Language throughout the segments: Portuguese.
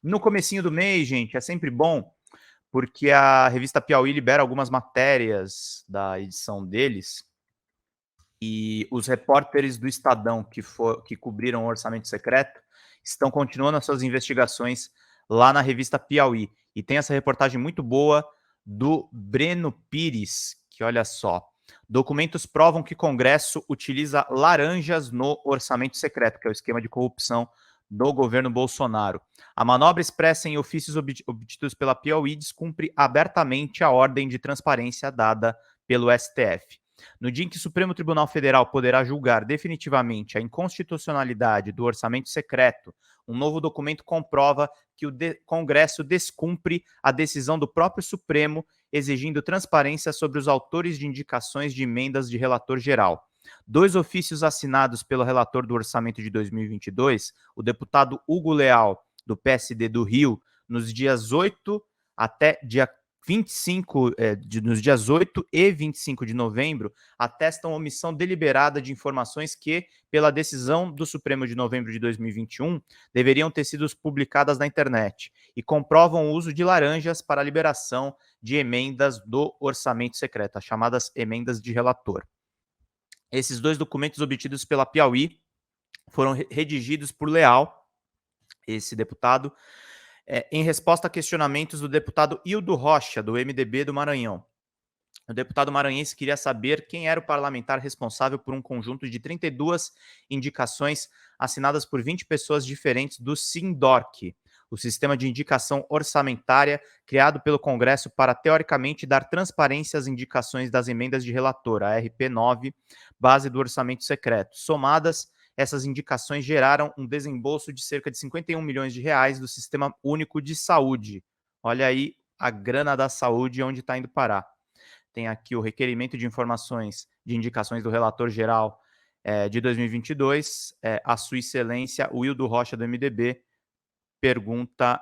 No comecinho do mês, gente, é sempre bom, porque a revista Piauí libera algumas matérias da edição deles, e os repórteres do Estadão que cobriram o orçamento secreto estão continuando as suas investigações lá na revista Piauí. E tem essa reportagem muito boa do Breno Pires, que olha só. Documentos provam que Congresso utiliza laranjas no orçamento secreto, que é o esquema de corrupção do governo Bolsonaro. A manobra expressa em ofícios obtidos pela Piauí descumpre abertamente a ordem de transparência dada pelo STF. No dia em que o Supremo Tribunal Federal poderá julgar definitivamente a inconstitucionalidade do orçamento secreto, um novo documento comprova que o Congresso descumpre a decisão do próprio Supremo, exigindo transparência sobre os autores de indicações de emendas de relator geral. Dois ofícios assinados pelo relator do orçamento de 2022, o deputado Hugo Leal, do PSD do Rio, nos dias 8 até dia 25, nos dias 8 e 25 de novembro, atestam omissão deliberada de informações que, pela decisão do Supremo de novembro de 2021, deveriam ter sido publicadas na internet, e comprovam o uso de laranjas para a liberação de emendas do orçamento secreto, as chamadas emendas de relator. Esses dois documentos obtidos pela Piauí foram redigidos por Leal, esse deputado, em resposta a questionamentos do deputado Hildo Rocha, do MDB do Maranhão. O deputado maranhense queria saber quem era o parlamentar responsável por um conjunto de 32 indicações assinadas por 20 pessoas diferentes do SINDORC, o sistema de indicação orçamentária criado pelo Congresso para, teoricamente, dar transparência às indicações das emendas de relator, a RP9, base do orçamento secreto. Somadas, essas indicações geraram um desembolso de cerca de 51 milhões de reais do Sistema Único de Saúde. Olha aí a grana da saúde onde está indo parar. Tem aqui o requerimento de informações de indicações do relator geral de 2022. A sua excelência, o Hildo Rocha, do MDB, pergunta...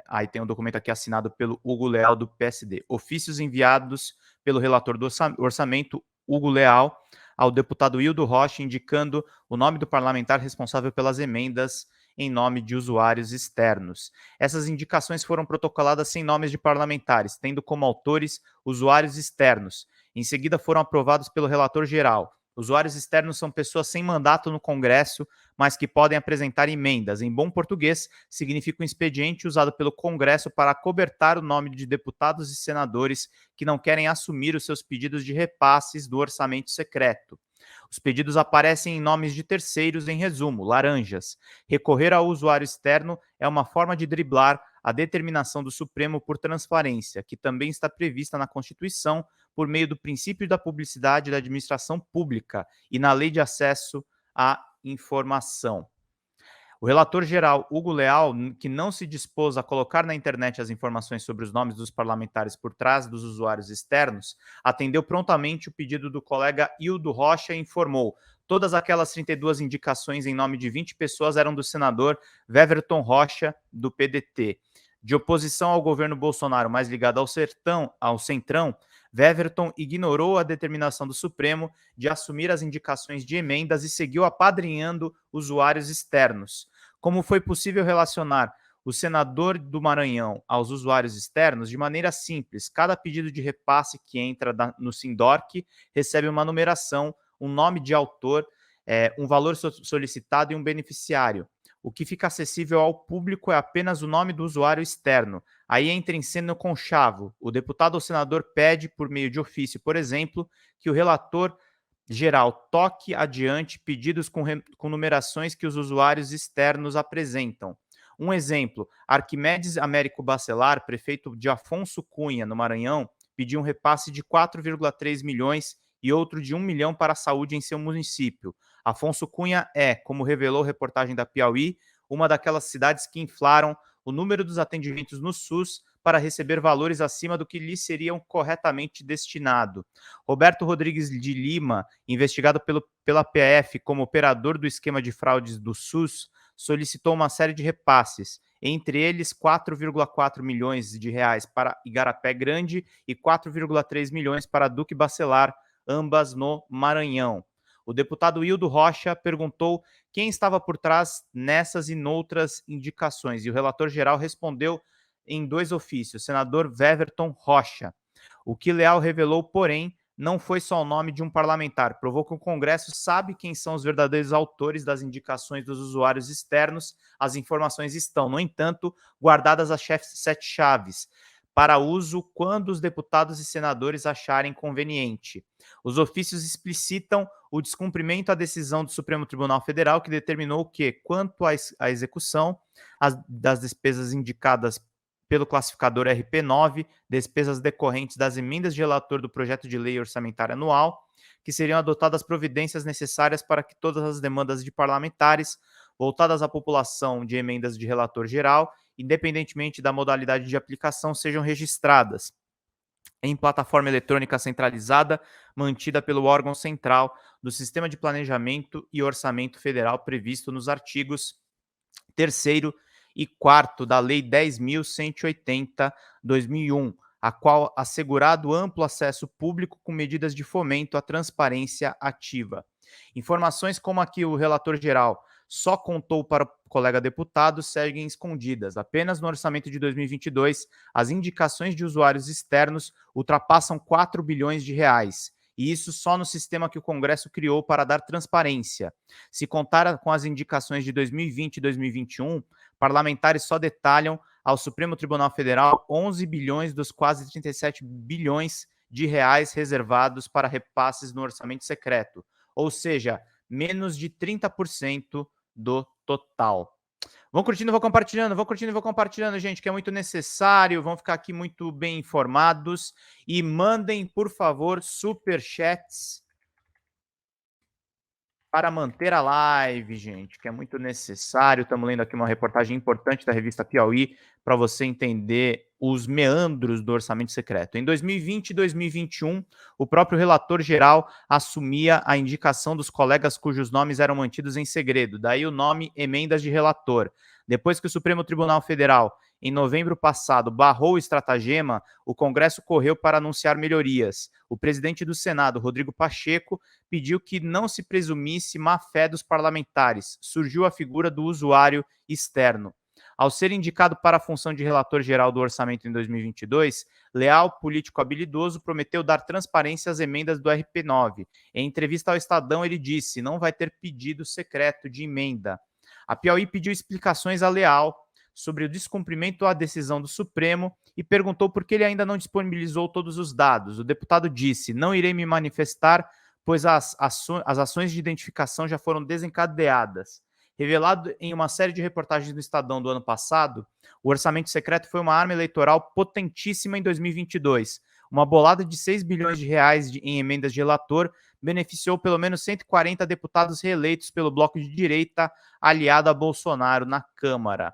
Aí tem um documento aqui assinado pelo Hugo Leal, do PSD. Ofícios enviados pelo relator do orçamento, Hugo Leal, ao deputado Hildo Rocha, indicando o nome do parlamentar responsável pelas emendas em nome de usuários externos. Essas indicações foram protocoladas sem nomes de parlamentares, tendo como autores usuários externos. Em seguida, foram aprovados pelo relator geral. Usuários externos são pessoas sem mandato no Congresso, mas que podem apresentar emendas. Em bom português, significa um expediente usado pelo Congresso para acobertar o nome de deputados e senadores que não querem assumir os seus pedidos de repasses do orçamento secreto. Os pedidos aparecem em nomes de terceiros, em resumo, laranjas. Recorrer ao usuário externo é uma forma de driblar a determinação do Supremo por transparência, que também está prevista na Constituição por meio do princípio da publicidade da administração pública e na Lei de Acesso à Informação. O relator geral, Hugo Leal, que não se dispôs a colocar na internet as informações sobre os nomes dos parlamentares por trás dos usuários externos, atendeu prontamente o pedido do colega Hildo Rocha e informou: todas aquelas 32 indicações em nome de 20 pessoas eram do senador Weverton Rocha, do PDT. De oposição ao governo Bolsonaro, mais ligado ao Centrão, Weverton ignorou a determinação do Supremo de assumir as indicações de emendas e seguiu apadrinhando usuários externos. Como foi possível relacionar o senador do Maranhão aos usuários externos? De maneira simples, cada pedido de repasse que entra no SINDORC recebe uma numeração, um nome de autor, um valor solicitado e um beneficiário. O que fica acessível ao público é apenas o nome do usuário externo. Aí entra em cena o conchavo. O deputado ou senador pede, por meio de ofício, por exemplo, que o relator geral toque adiante pedidos com numerações que os usuários externos apresentam. Um exemplo: Arquimedes Américo Bacelar, prefeito de Afonso Cunha, no Maranhão, pediu um repasse de 4,3 milhões e outro de 1 milhão para a saúde em seu município. Afonso Cunha é, como revelou reportagem da Piauí, uma daquelas cidades que inflaram o número dos atendimentos no SUS para receber valores acima do que lhes seriam corretamente destinado. Roberto Rodrigues de Lima, investigado pela PF como operador do esquema de fraudes do SUS, solicitou uma série de repasses, entre eles 4,4 milhões de reais para Igarapé Grande e 4,3 milhões para Duque Bacelar, ambas no Maranhão. O deputado Hildo Rocha perguntou quem estava por trás nessas e noutras indicações, e o relator geral respondeu em 2 ofícios, senador Weverton Rocha. O que Leal revelou, porém, não foi só o nome de um parlamentar, provou que o Congresso sabe quem são os verdadeiros autores das indicações dos usuários externos. As informações estão, no entanto, guardadas às 7 chaves, para uso quando os deputados e senadores acharem conveniente. Os ofícios explicitam o descumprimento à decisão do Supremo Tribunal Federal, que determinou que, quanto à execução das despesas indicadas pelo classificador RP9, despesas decorrentes das emendas de relator do projeto de lei orçamentária anual, que seriam adotadas providências necessárias para que todas as demandas de parlamentares voltadas à população de emendas de relator geral, independentemente da modalidade de aplicação, sejam registradas em plataforma eletrônica centralizada, mantida pelo órgão central do Sistema de Planejamento e Orçamento Federal previsto nos artigos 3º e 4º da Lei 10.180/2001, a qual assegurado amplo acesso público com medidas de fomento à transparência ativa. Informações como a que o relator geral só contou para o colega deputado seguem escondidas. Apenas no orçamento de 2022, as indicações de usuários externos ultrapassam 4 bilhões de reais. E isso só no sistema que o Congresso criou para dar transparência. Se contar com as indicações de 2020 e 2021, parlamentares só detalham ao Supremo Tribunal Federal 11 bilhões dos quase 37 bilhões de reais reservados para repasses no orçamento secreto, ou seja, menos de 30% do total. Vão curtindo, vão compartilhando, gente, que é muito necessário. Vão ficar aqui muito bem informados. E mandem, por favor, superchats para manter a live, gente, que é muito necessário. Estamos lendo aqui uma reportagem importante da revista Piauí para você entender os meandros do orçamento secreto. Em 2020 e 2021, o próprio relator geral assumia a indicação dos colegas cujos nomes eram mantidos em segredo, daí o nome emendas de relator. Depois que o Supremo Tribunal Federal, em novembro passado, barrou o estratagema, o Congresso correu para anunciar melhorias. O presidente do Senado, Rodrigo Pacheco, pediu que não se presumisse má-fé dos parlamentares. Surgiu a figura do usuário externo. Ao ser indicado para a função de relator geral do orçamento em 2022, Leal, político habilidoso, prometeu dar transparência às emendas do RP9. Em entrevista ao Estadão, ele disse: não vai ter pedido secreto de emenda. A Piauí pediu explicações a Leal sobre o descumprimento à decisão do Supremo e perguntou por que ele ainda não disponibilizou todos os dados. O deputado disse: não irei me manifestar, pois as ações de identificação já foram desencadeadas. Revelado em uma série de reportagens do Estadão do ano passado, o orçamento secreto foi uma arma eleitoral potentíssima em 2022. Uma bolada de 6 bilhões de reais em emendas de relator beneficiou pelo menos 140 deputados reeleitos pelo bloco de direita aliado a Bolsonaro na Câmara.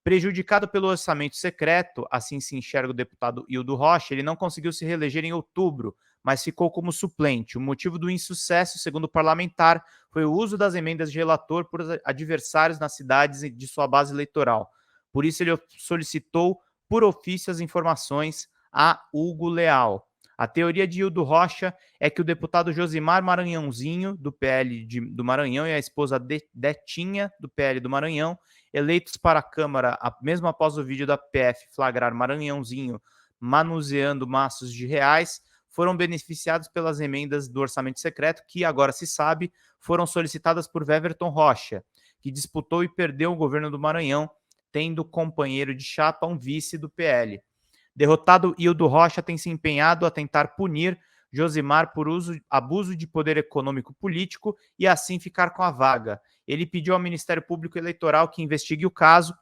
Prejudicado pelo orçamento secreto, assim se enxerga o deputado Hildo Rocha, ele não conseguiu se reeleger em outubro, mas ficou como suplente. O motivo do insucesso, segundo o parlamentar, foi o uso das emendas de relator por adversários nas cidades de sua base eleitoral. Por isso, ele solicitou por ofício as informações a Hugo Leal. A teoria de Hildo Rocha é que o deputado Josimar Maranhãozinho, do PL do Maranhão, e a esposa Detinha, do PL do Maranhão, eleitos para a Câmara, mesmo após o vídeo da PF flagrar Maranhãozinho manuseando maços de reais, foram beneficiados pelas emendas do orçamento secreto, que agora se sabe, foram solicitadas por Weverton Rocha, que disputou e perdeu o governo do Maranhão, tendo companheiro de chapa um vice do PL. Derrotado, Hildo Rocha tem se empenhado a tentar punir Josimar por abuso de poder econômico político e assim ficar com a vaga. Ele pediu ao Ministério Público Eleitoral que investigue o caso.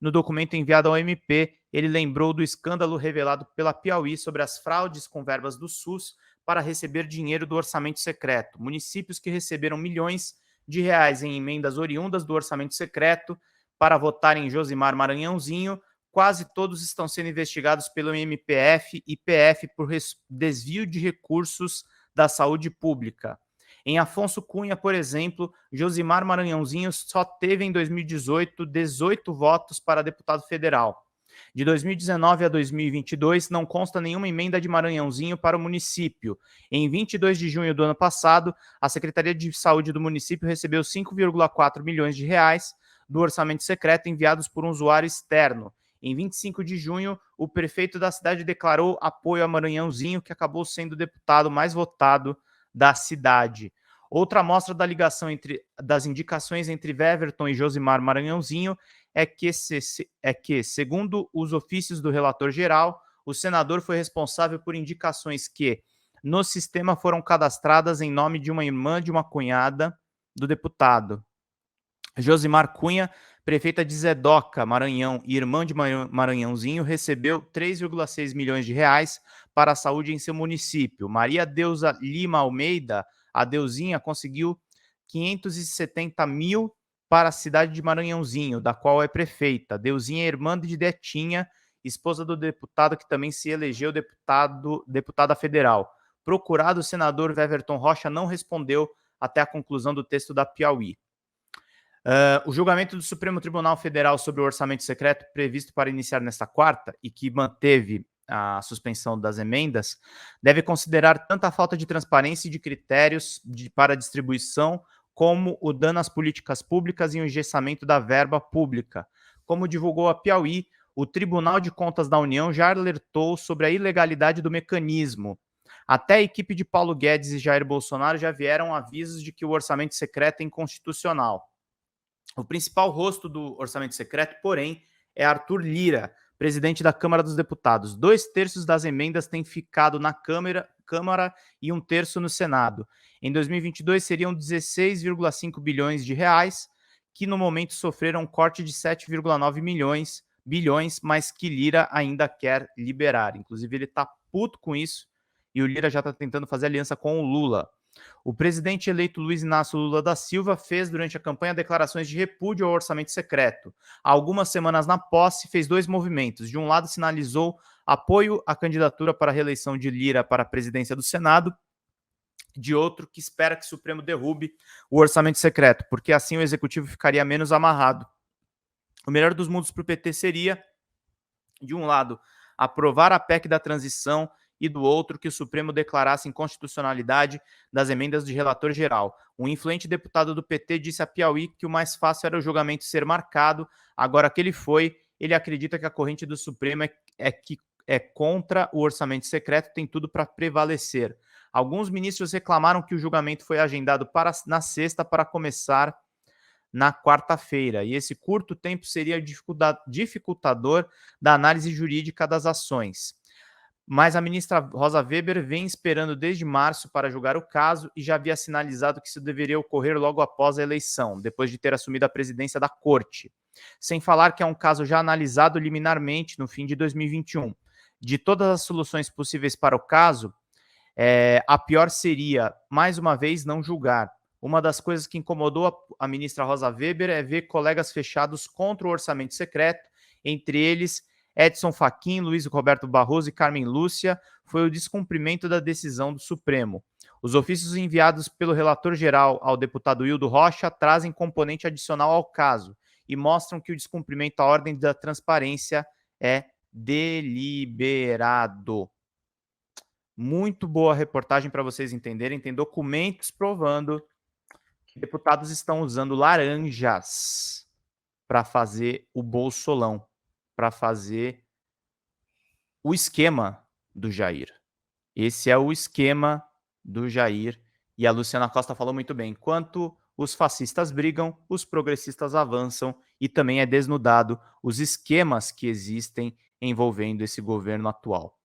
No documento enviado ao MP, ele lembrou do escândalo revelado pela Piauí sobre as fraudes com verbas do SUS para receber dinheiro do orçamento secreto. Municípios que receberam milhões de reais em emendas oriundas do orçamento secreto para votar em Josimar Maranhãozinho, quase todos estão sendo investigados pelo MPF e PF por desvio de recursos da saúde pública. Em Afonso Cunha, por exemplo, Josimar Maranhãozinho só teve em 2018 18 votos para deputado federal. De 2019 a 2022, não consta nenhuma emenda de Maranhãozinho para o município. Em 22 de junho do ano passado, a Secretaria de Saúde do município recebeu 5,4 milhões de reais do orçamento secreto enviados por um usuário externo. Em 25 de junho, o prefeito da cidade declarou apoio a Maranhãozinho, que acabou sendo o deputado mais votado da cidade. Outra amostra da ligação das indicações entre Weverton e Josimar Maranhãozinho é que, segundo os ofícios do relator geral, o senador foi responsável por indicações que, no sistema, foram cadastradas em nome de uma irmã de uma cunhada do deputado. Josimar Cunha, prefeita de Zedoca, Maranhão, e irmã de Maranhãozinho, recebeu 3,6 milhões de reais para a saúde em seu município. Maria Deusa Lima Almeida, a Deusinha, conseguiu 570 mil para a cidade de Maranhãozinho, da qual é prefeita. Deusinha é irmã de Detinha, esposa do deputado que também se elegeu deputada federal. Procurado, o senador Weverton Rocha não respondeu até a conclusão do texto da Piauí. O julgamento do Supremo Tribunal Federal sobre o orçamento secreto, previsto para iniciar nesta quarta e que manteve a suspensão das emendas, deve considerar tanto a falta de transparência e de critérios para distribuição, como o dano às políticas públicas e o engessamento da verba pública. Como divulgou a Piauí, o Tribunal de Contas da União já alertou sobre a ilegalidade do mecanismo. Até a equipe de Paulo Guedes e Jair Bolsonaro já vieram avisos de que o orçamento secreto é inconstitucional. O principal rosto do orçamento secreto, porém, é Arthur Lira, presidente da Câmara dos Deputados. 2/3 das emendas têm ficado na Câmara e 1/3 no Senado. Em 2022, seriam 16,5 bilhões de reais, que no momento sofreram um corte de 7,9 bilhões, mas que Lira ainda quer liberar. Inclusive, ele está puto com isso e o Lira já está tentando fazer aliança com o Lula. O presidente eleito Luiz Inácio Lula da Silva fez durante a campanha declarações de repúdio ao orçamento secreto. Há algumas semanas na posse, fez 2 movimentos. De um lado, sinalizou apoio à candidatura para a reeleição de Lira para a presidência do Senado. De outro, que espera que o Supremo derrube o orçamento secreto, porque assim o executivo ficaria menos amarrado. O melhor dos mundos para o PT seria, de um lado, aprovar a PEC da transição e do outro que o Supremo declarasse inconstitucionalidade das emendas de relator geral. Um influente deputado do PT disse a Piauí que o mais fácil era o julgamento ser marcado. Agora que ele foi, ele acredita que a corrente do Supremo é contra o orçamento secreto, tem tudo para prevalecer. Alguns ministros reclamaram que o julgamento foi agendado na sexta para começar na quarta-feira, e esse curto tempo seria dificultador da análise jurídica das ações. Mas a ministra Rosa Weber vem esperando desde março para julgar o caso e já havia sinalizado que isso deveria ocorrer logo após a eleição, depois de ter assumido a presidência da corte. Sem falar que é um caso já analisado liminarmente no fim de 2021. De todas as soluções possíveis para o caso, a pior seria, mais uma vez, não julgar. Uma das coisas que incomodou a ministra Rosa Weber é ver colegas fechados contra o orçamento secreto, entre eles Edson Fachin, Luiz Roberto Barroso e Carmen Lúcia, foi o descumprimento da decisão do Supremo. Os ofícios enviados pelo relator geral ao deputado Hildo Rocha trazem componente adicional ao caso e mostram que o descumprimento à ordem da transparência é deliberado. Muito boa reportagem para vocês entenderem. Tem documentos provando que deputados estão usando laranjas para fazer o bolsolão, para fazer o esquema do Jair. Esse é o esquema do Jair. E a Luciana Costa falou muito bem. Enquanto os fascistas brigam, os progressistas avançam e também é desnudado os esquemas que existem envolvendo esse governo atual.